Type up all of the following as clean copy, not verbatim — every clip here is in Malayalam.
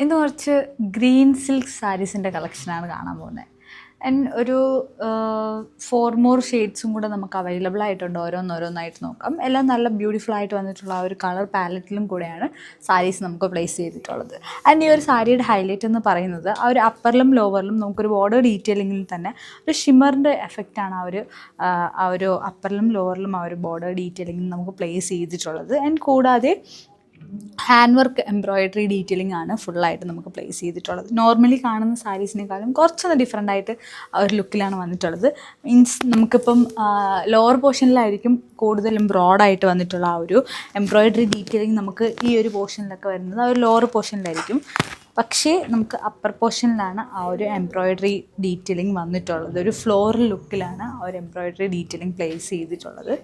ഇന്ന് കുറച്ച് ഗ്രീൻ സിൽക്ക് സാരീസിൻ്റെ കളക്ഷനാണ് കാണാൻ പോകുന്നത്. ആൻഡ് ഒരു 4 more ഷെയ്ഡ്സും കൂടെ നമുക്ക് അവൈലബിൾ ആയിട്ടുണ്ട്. ഓരോന്നോരോന്നായിട്ട് നോക്കാം. എല്ലാം നല്ല ബ്യൂട്ടിഫുൾ ആയിട്ട് വന്നിട്ടുള്ള ആ ഒരു കളർ പാലറ്റിലും കൂടെയാണ് സാരീസ് നമുക്ക് പ്ലേസ് ചെയ്തിട്ടുള്ളത്. ആൻഡ് ഈ ഒരു സാരിയുടെ ഹൈലൈറ്റ് എന്ന് പറയുന്നത് ആ ഒരു അപ്പറിലും ലോവറിലും നമുക്കൊരു ബോർഡർ ഡീറ്റെയിലിങ്ങിൽ തന്നെ ഒരു ഷിമറിൻ്റെ എഫക്റ്റാണ് ആ ഒരു അപ്പറിലും ലോവറിലും ആ ഒരു ബോർഡർ ഡീറ്റെയിലിംഗ് നമുക്ക് പ്ലേസ് ചെയ്തിട്ടുള്ളത്. ആൻഡ് കൂടാതെ ഹാൻഡ് വർക്ക് എംബ്രോയിഡറി ഡീറ്റെയിലിംഗ് ആണ് ഫുള്ളായിട്ട് നമുക്ക് പ്ലേസ് ചെയ്തിട്ടുള്ളത്. നോർമലി കാണുന്ന സാരീസിനേക്കാളും കുറച്ചൊന്ന് ഡിഫറെൻ്റ് ആയിട്ട് ആ ഒരു ലുക്കിലാണ് വന്നിട്ടുള്ളത്. മീൻസ് നമുക്കിപ്പം ലോവർ പോർഷനിലായിരിക്കും കൂടുതലും ബ്രോഡായിട്ട് വന്നിട്ടുള്ള ആ ഒരു എംബ്രോയിഡറി ഡീറ്റെയിലിംഗ് നമുക്ക് ഈ ഒരു പോർഷനിലൊക്കെ വരുന്നത് ആ ഒരു ലോവർ പോർഷനിലായിരിക്കും. പക്ഷേ നമുക്ക് അപ്പർ പോർഷനിലാണ് ആ ഒരു എംബ്രോയിഡറി ഡീറ്റെയിലിംഗ് വന്നിട്ടുള്ളത്. ഒരു ഫ്ലോറൽ ലുക്കിലാണ് ആ ഒരു എംബ്രോയിഡറി ഡീറ്റെയിലിംഗ് പ്ലേസ് ചെയ്തിട്ടുള്ളത്.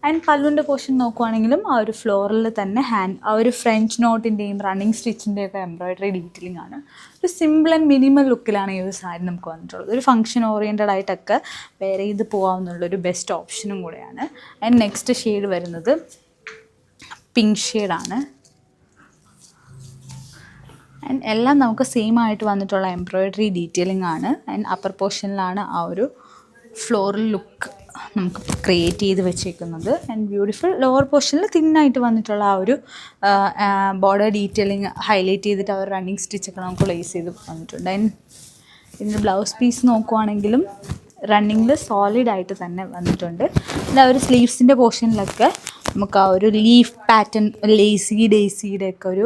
ആൻഡ് പല്ലുവിൻ്റെ പോർഷൻ നോക്കുവാണെങ്കിലും ആ ഒരു ഫ്ലോറിൽ തന്നെ ആ ഒരു ഫ്രഞ്ച് നോട്ടിൻ്റെയും റണ്ണിങ് സ്റ്റിച്ചിൻ്റെയൊക്കെ എംബ്രോയിഡറി ഡീറ്റെയിലിംഗ് ആണ്. ഒരു സിമ്പിൾ ആൻഡ് മിനിമൽ ലുക്കിലാണ് ഈ ഒരു സാരി നമുക്ക് വന്നിട്ടുള്ളത്. ഒരു ഫംഗ്ഷൻ ഓറിയൻറ്റഡ് ആയിട്ടൊക്കെ വെയർ ചെയ്ത് പോകാവുന്നുള്ളൊരു ബെസ്റ്റ് ഓപ്ഷനും കൂടെയാണ്. ആൻഡ് നെക്സ്റ്റ് ഷെയ്ഡ് വരുന്നത് പിങ്ക് ഷെയ്ഡാണ്. ആൻഡ് എല്ലാം നമുക്ക് സെയിം ആയിട്ട് വന്നിട്ടുള്ള എംബ്രോയിഡറി ഡീറ്റെയിലിംഗ് ആണ്. ആൻഡ് അപ്പർ പോർഷനിലാണ് ആ ഒരു ഫ്ലോറൽ ലുക്ക് നമുക്ക് ക്രിയേറ്റ് ചെയ്ത് വെച്ചേക്കുന്നത്. ആൻഡ് ബ്യൂട്ടിഫുൾ ലോവർ പോർഷനിൽ തിന്നായിട്ട് വന്നിട്ടുള്ള ആ ഒരു ബോർഡർ ഡീറ്റെയിലിംഗ് ഹൈലൈറ്റ് ചെയ്തിട്ട് ആ ഒരു റണ്ണിങ് സ്റ്റിച്ചൊക്കെ നമുക്ക് പ്ലേസ് ചെയ്ത് വന്നിട്ടുണ്ട്. ആൻഡ് ഇതിൻ്റെ ബ്ലൗസ് പീസ് നോക്കുവാണെങ്കിലും റണ്ണിങ്ങിൽ സോളിഡായിട്ട് തന്നെ വന്നിട്ടുണ്ട്. പിന്നെ ആ ഒരു സ്ലീവ്സിൻ്റെ പോർഷനിലൊക്കെ നമുക്ക് ആ ഒരു ലീഫ് പാറ്റേൺ ഡേയ്സിയുടെ ഒക്കെ ഒരു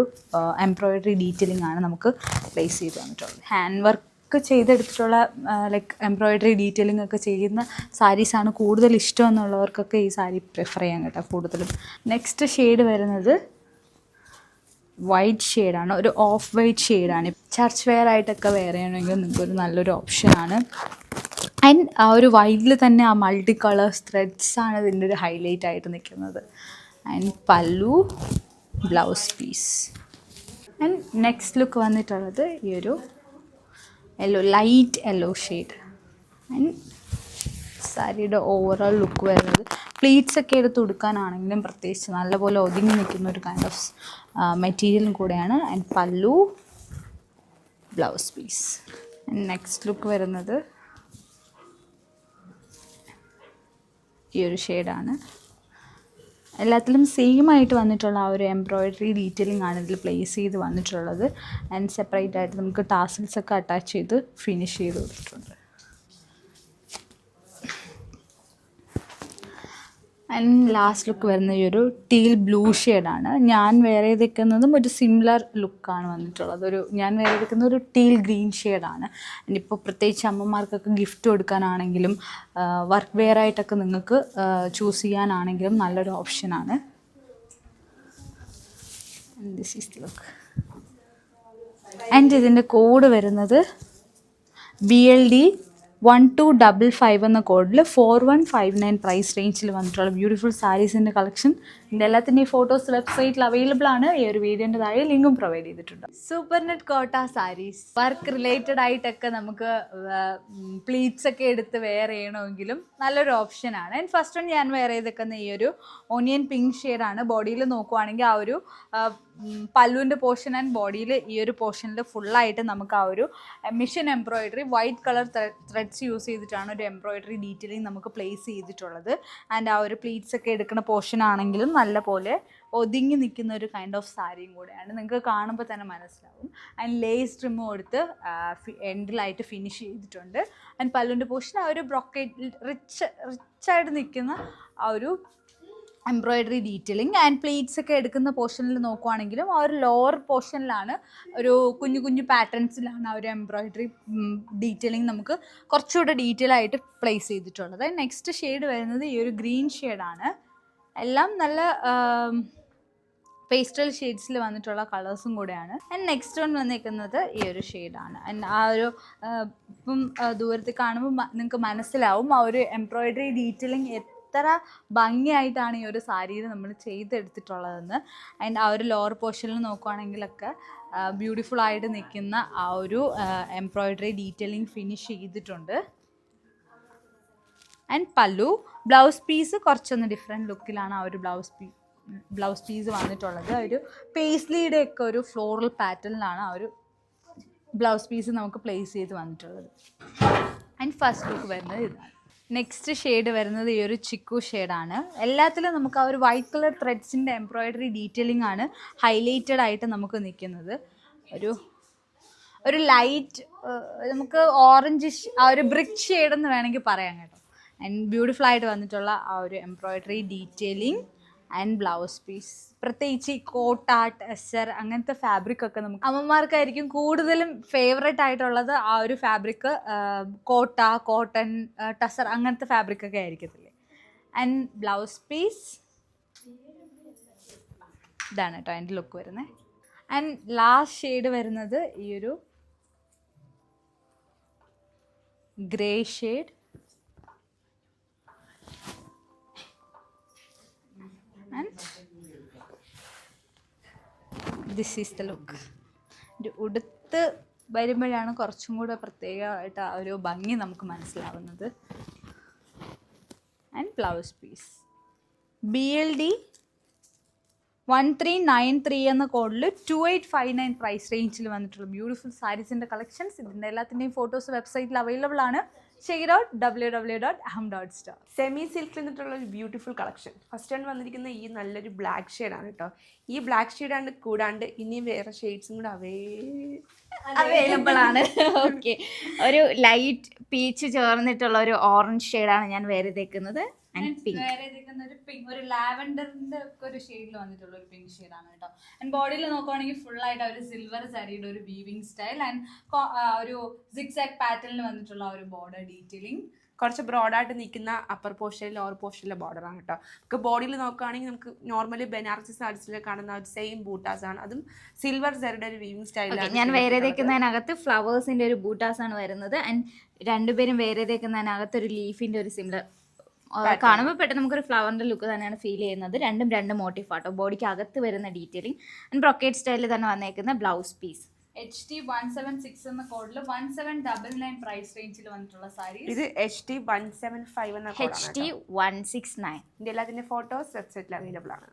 എംബ്രോയിഡറി ഡീറ്റെയിലിംഗ് ആണ് നമുക്ക് പ്ലേസ് ചെയ്ത് വന്നിട്ടുള്ളത്. ഹാൻഡ് വർക്ക് ചെയ്തെടുത്തിട്ടുള്ള ലൈക്ക് എംബ്രോയിഡറി ഡീറ്റെയിലിംഗ് ഒക്കെ ചെയ്യുന്ന സാരീസാണ് കൂടുതൽ ഇഷ്ടം എന്നുള്ളവർക്കൊക്കെ ഈ സാരി പ്രിഫർ ചെയ്യാൻ കേട്ടോ കൂടുതലും. നെക്സ്റ്റ് ഷെയ്ഡ് വരുന്നത് വൈറ്റ് ഷെയ്ഡാണ്. ഒരു ഓഫ് വൈറ്റ് ഷെയ്ഡാണ്. ചർച്ച് വെയർ ആയിട്ടൊക്കെ വെയർ ചെയ്യണമെങ്കിൽ നിങ്ങൾക്കൊരു നല്ലൊരു ഓപ്ഷനാണ്. ആൻഡ് ആ ഒരു വൈറ്റിൽ തന്നെ ആ മൾട്ടി കളേഴ്സ് ത്രെഡ്സാണ് ഇതിൻ്റെ ഒരു ഹൈലൈറ്റ് ആയിട്ട് നിൽക്കുന്നത്. And pallu, blouse piece. And next look വന്നിട്ടുള്ളത് ഈ ഒരു ലൈറ്റ് യെല്ലോ ഷെയ്ഡ്. ആൻഡ് സാരിയുടെ ഓവറോൾ ലുക്ക് വരുന്നത് പ്ലീറ്റ്സ് ഒക്കെ എടുത്ത് ഉടുക്കാനാണെങ്കിലും പ്രത്യേകിച്ച് നല്ലപോലെ ഒതുങ്ങി നിൽക്കുന്ന ഒരു കൈൻഡ് ഓഫ് മെറ്റീരിയലും കൂടെയാണ്. And pallu, blouse piece. And next look വരുന്നത് ഈ ഒരു ഷെയ്ഡാണ്. എല്ലാത്തിലും സെയിം ആയിട്ട് വന്നിട്ടുള്ള ആ ഒരു എംബ്രോയിഡറി ഡീറ്റെയിലിംഗ് ആണ് ഇതിൽ പ്ലേസ് ചെയ്ത് വന്നിട്ടുള്ളത്. ആൻഡ് സെപ്പറേറ്റ് ആയിട്ട് നമുക്ക് ടാസിൽസ് ഒക്കെ അറ്റാച്ച് ചെയ്ത് ഫിനിഷ് ചെയ്ത് കൊടുത്തിട്ടുണ്ട്. ആൻഡ് ലാസ്റ്റ് ലുക്ക് വരുന്ന ഈ ഒരു ടീൽ ബ്ലൂ ഷെയ്ഡാണ്. ഞാൻ വെയർ ചെയ്തേക്കുന്നതും ഒരു സിമിലർ ലുക്കാണ് വന്നിട്ടുള്ളത്. ഞാൻ വെയർ ചെയ്തേക്കുന്ന ഒരു ടീൽ ഗ്രീൻ ഷെയ്ഡാണ്. ഇപ്പോൾ പ്രത്യേകിച്ച് അമ്മമാർക്കൊക്കെ ഗിഫ്റ്റ് കൊടുക്കാനാണെങ്കിലും വർക്ക് വെയർ ആയിട്ടൊക്കെ നിങ്ങൾക്ക് ചൂസ് ചെയ്യാനാണെങ്കിലും നല്ലൊരു ഓപ്ഷനാണ്. This is the look. And ഇതിൻ്റെ കോഡ് വരുന്നത് BLD 1255 എന്ന കോഡിൽ 4159 പ്രൈസ് റേഞ്ചിൽ വന്നിട്ടുള്ള ബ്യൂട്ടിഫുൾ സാരീസിൻ്റെ കളക്ഷൻ. ഇതിൻ്റെ എല്ലാത്തിൻ്റെയും ഫോട്ടോസ് വെബ്സൈറ്റിൽ അവൈലബിൾ ആണ്. ഈ ഒരു വീഡിയോൻ്റെ താഴെ ലിങ്കും പ്രൊവൈഡ് ചെയ്തിട്ടുണ്ട്. സൂപ്പർ നെറ്റ് കോട്ട സാരീസ് വർക്ക് റിലേറ്റഡ് ആയിട്ടൊക്കെ നമുക്ക് പ്ലീറ്റ്സ് ഒക്കെ എടുത്ത് വെയർ ചെയ്യണമെങ്കിലും നല്ലൊരു ഓപ്ഷനാണ്. ആൻഡ് ഫസ്റ്റ് വൺ ഞാൻ വെയർ ചെയ്തേക്കുന്ന ഈ ഒരു ഓണിയൻ പിങ്ക് ഷെയ്ഡാണ്. ബോഡിയിൽ നോക്കുവാണെങ്കിൽ ആ ഒരു പല്ലുവിൻ്റെ പോർഷൻ ആൻഡ് ബോഡിയിൽ ഈ ഒരു പോർഷനിൽ ഫുള്ളായിട്ട് നമുക്ക് ആ ഒരു machine embroidery white colour threads use ചെയ്തിട്ടാണ് ഒരു എംബ്രോയിഡറി ഡീറ്റെയിലിംഗ് നമുക്ക് പ്ലേസ് ചെയ്തിട്ടുള്ളത്. ആൻഡ് ആ ഒരു പ്ലീറ്റ്സ് ഒക്കെ എടുക്കുന്ന പോർഷൻ ആണെങ്കിലും നല്ല പോലെ ഒതുങ്ങി നിൽക്കുന്ന ഒരു കൈൻഡ് ഓഫ് സാരിയും കൂടെയാണ്. നിങ്ങൾക്ക് കാണുമ്പോൾ തന്നെ മനസ്സിലാവും. ആൻഡ് ലേസ് ട്രിമ്മും കൊടുത്ത് എൻഡിലായിട്ട് ഫിനിഷ് ചെയ്തിട്ടുണ്ട്. ആൻഡ് പല്ലുവിൻ്റെ പോർഷൻ ആ ഒരു ബ്രോക്കേറ്റ് റിച്ചായിട്ട് നിൽക്കുന്ന ആ ഒരു എംബ്രോയിഡറി ഡീറ്റെയിലിംഗ്. ആൻഡ് പ്ലീറ്റ്സ് ഒക്കെ എടുക്കുന്ന പോർഷനിൽ നോക്കുവാണെങ്കിലും ആ ഒരു ലോവർ പോർഷനിലാണ് ഒരു കുഞ്ഞു കുഞ്ഞു പാറ്റേൺസിലാണ് ആ ഒരു എംബ്രോയിഡറി ഡീറ്റെയിലിംഗ് നമുക്ക് കുറച്ചുകൂടെ ഡീറ്റെയിൽ ആയിട്ട് പ്ലേസ് ചെയ്തിട്ടുള്ളത്. നെക്സ്റ്റ് ഷെയ്ഡ് വരുന്നത് ഈ ഒരു ഗ്രീൻ ഷെയ്ഡാണ്. എല്ലാം നല്ല പേസ്റ്റൽ ഷെയ്ഡ്സിൽ വന്നിട്ടുള്ള കളേഴ്സും കൂടെയാണ്. ആൻഡ് നെക്സ്റ്റ് വൺ വന്നിരിക്കുന്നത് ഈ ഒരു ഷെയ്ഡാണ്. ആൻഡ് ആ ഒരു ഇപ്പം ദൂരത്തിൽ കാണുമ്പോൾ നിങ്ങൾക്ക് മനസ്സിലാവും ആ ഒരു എംബ്രോയിഡറി ഡീറ്റെയിലിംഗ് എത്ര ഭംഗിയായിട്ടാണ് ഈ ഒരു സാരിയിൽ നമ്മൾ ചെയ്തെടുത്തിട്ടുള്ളതെന്ന്. ആൻഡ് ആ ഒരു ലോവർ പോർഷനിൽ നോക്കുകയാണെങ്കിലൊക്കെ ബ്യൂട്ടിഫുൾ ആയിട്ട് നിൽക്കുന്ന ആ ഒരു എംബ്രോയിഡറി ഡീറ്റെയിലിംഗ് ഫിനിഷ് ചെയ്തിട്ടുണ്ട്. ആൻഡ് പല്ലു, ബ്ലൗസ് പീസ് കുറച്ചൊന്ന് ഡിഫറെൻറ്റ് ലുക്കിലാണ് ആ ഒരു ബ്ലൗസ് ബ്ലൗസ് പീസ് വന്നിട്ടുള്ളത്. ഒരു പേസ്ലിയുടെ ഒക്കെ ഒരു ഫ്ലോറൽ പാറ്റേണിലാണ് ആ ഒരു ബ്ലൗസ് പീസ് നമുക്ക് പ്ലേസ് ചെയ്ത് വന്നിട്ടുള്ളത്. ആൻഡ് ഫസ്റ്റ് ലുക്ക് വരുന്നത് ഇതാണ്. നെക്സ്റ്റ് ഷെയ്ഡ് വരുന്നത് ഈ ഒരു ചിക്കു ഷെയ്ഡാണ്. എല്ലാത്തിലും നമുക്ക് ആ ഒരു വൈറ്റ് കളർ ത്രെഡ്സിൻ്റെ എംബ്രോയിഡറി ഡീറ്റെയിലിംഗ് ആണ് ഹൈലൈറ്റഡ് ആയിട്ട് നമുക്ക് നിൽക്കുന്നത്. ഒരു ലൈറ്റ് നമുക്ക് ഓറഞ്ചിഷ് ആ ഒരു ബ്രിക്ക് ഷെയ്ഡ് എന്ന് വേണമെങ്കിൽ പറയാം കേട്ടോ. ആൻഡ് ബ്യൂട്ടിഫുൾ ആയിട്ട് വന്നിട്ടുള്ള ആ ഒരു embroidery detailing and blouse piece. പ്രത്യേകിച്ച് ഈ കോട്ട, ടെസർ അങ്ങനത്തെ ഫാബ്രിക് ഒക്കെ നമുക്ക് അമ്മമാർക്കായിരിക്കും കൂടുതലും ഫേവറേറ്റ് ആയിട്ടുള്ളത്. ആ ഒരു ഫാബ്രിക് കോട്ട, കോട്ടൺ, ടെസർ അങ്ങനത്തെ ഫാബ്രിക് ഒക്കെ ആയിരിക്കത്തില്ലേ. ആൻഡ് ബ്ലൗസ് പീസ് ഇതാണ് കേട്ടോ അതിൻ്റെ ലുക്ക് വരുന്നത്. ആൻഡ് ലാസ്റ്റ് ഷെയ്ഡ് വരുന്നത് ഈ ഒരു grey shade. This is the look. ഉടുത്ത് വരുമ്പോഴാണ് കുറച്ചും കൂടെ പ്രത്യേകമായിട്ട് ആ ഒരു ഭംഗി നമുക്ക് മനസ്സിലാവുന്നത്. ആൻഡ് ബ്ലൗസ് പീസ് BLD 1393 എന്ന കോഡിൽ 2859 പ്രൈസ് റേഞ്ചിൽ വന്നിട്ടുള്ള ബ്യൂട്ടിഫുൾ സാരീസിൻ്റെ കളക്ഷൻസ്. ഇതിൻ്റെ എല്ലാത്തിൻ്റെയും ഫോട്ടോസ് വെബ്സൈറ്റിൽ അവൈലബിൾ ആണ്. Check it out www.ahm.store. Semi സിൽക്കിൽ നിന്നിട്ടുള്ള ഒരു ബ്യൂട്ടിഫുൾ കളക്ഷൻ. ഫസ്റ്റ് ആണ് വന്നിരിക്കുന്ന ഈ നല്ലൊരു ബ്ലാക്ക് ഷെയ്ഡാണ് കേട്ടോ. ഈ ബ്ലാക്ക് ഷെയ്ഡ് കൂടാണ്ട് ഇനിയും വേറെ ഷെയ്ഡ്സും കൂടെ അവൈലബിൾ ആണ്. ഓക്കെ, ഒരു ലൈറ്റ് പീച്ച് ചേർന്നിട്ടുള്ള ഒരു ഓറഞ്ച് ഷെയ്ഡാണ് ഞാൻ വേറെ തേക്കുന്നത്. ഒരു ലാവൻഡറിന്റെ ഒക്കെ ഒരു ഷെയ്ഡിൽ വന്നിട്ടുള്ള ഒരു പിങ്ക് ഷെയ്ഡാണ് കേട്ടോ. ആൻഡ് ബോഡിയിൽ നോക്കുവാണെങ്കിൽ ഫുൾ ആയിട്ട് ഒരു സിൽവർ സാരിയുടെ ഒരു വീവിംഗ് സ്റ്റൈൽ ആൻഡ് ഒരു സിക്സാക് പാറ്റേണിൽ വന്നിട്ടുള്ള ഒരു ബോർഡർ ഡീറ്റെയിലിംഗ്. കുറച്ച് ബ്രോഡായിട്ട് നിൽക്കുന്ന അപ്പർ പോർഷനിൽ ലോവർ പോർഷനിലെ ബോർഡറാണ് കേട്ടോ. നമുക്ക് ബോഡിയിൽ നോക്കുകയാണെങ്കിൽ നമുക്ക് നോർമലി ബനാറസി സാരീസിൽ കാണുന്ന ഒരു സെയിം ബൂട്ടാസ് ആണ്. അതും സിൽവർ സാരിയുടെ ഒരു വീവിംഗ് സ്റ്റൈലാണ്. ഞാൻ വേറെ തേക്കുന്നതിനകത്ത് ഫ്ലവേഴ്സിന്റെ ഒരു ബൂട്ടാസ് ആണ് വരുന്നത്. ആൻഡ് രണ്ടുപേരും വേറെ തേക്കുന്നതിനകത്ത് ഒരു ലീഫിന്റെ ഒരു സിമിലർ കാണുമ്പോൾ പെട്ടെന്ന് നമുക്കൊരു ഫ്ലവറിന്റെ ലുക്ക് തന്നെയാണ് ഫീൽ ചെയ്യുന്നത്. രണ്ടും രണ്ട് മോട്ടീഫ് ആട്ടോ. ബോഡിക്ക് അകത്ത് വരുന്ന ഡീറ്റെയിലിംഗ് ആൻഡ് ബ്രൊക്കേറ്റ് സ്റ്റൈലിൽ തന്നെ വന്നേക്കുന്ന ബ്ലൗസ് പീസ്. HT 176 എന്ന കോഡിൽ 1799 പ്രൈസ് റേഞ്ചിൽ വന്നിട്ടുള്ള സാരി. ഇത് HT 175 എന്ന കോഡാണ്. HT 169. ഇതിന്റെ എല്ലാത്തിന്റെ ഫോട്ടോസ് വെബ്സൈറ്റിൽ അവൈലബിൾ ആണ്.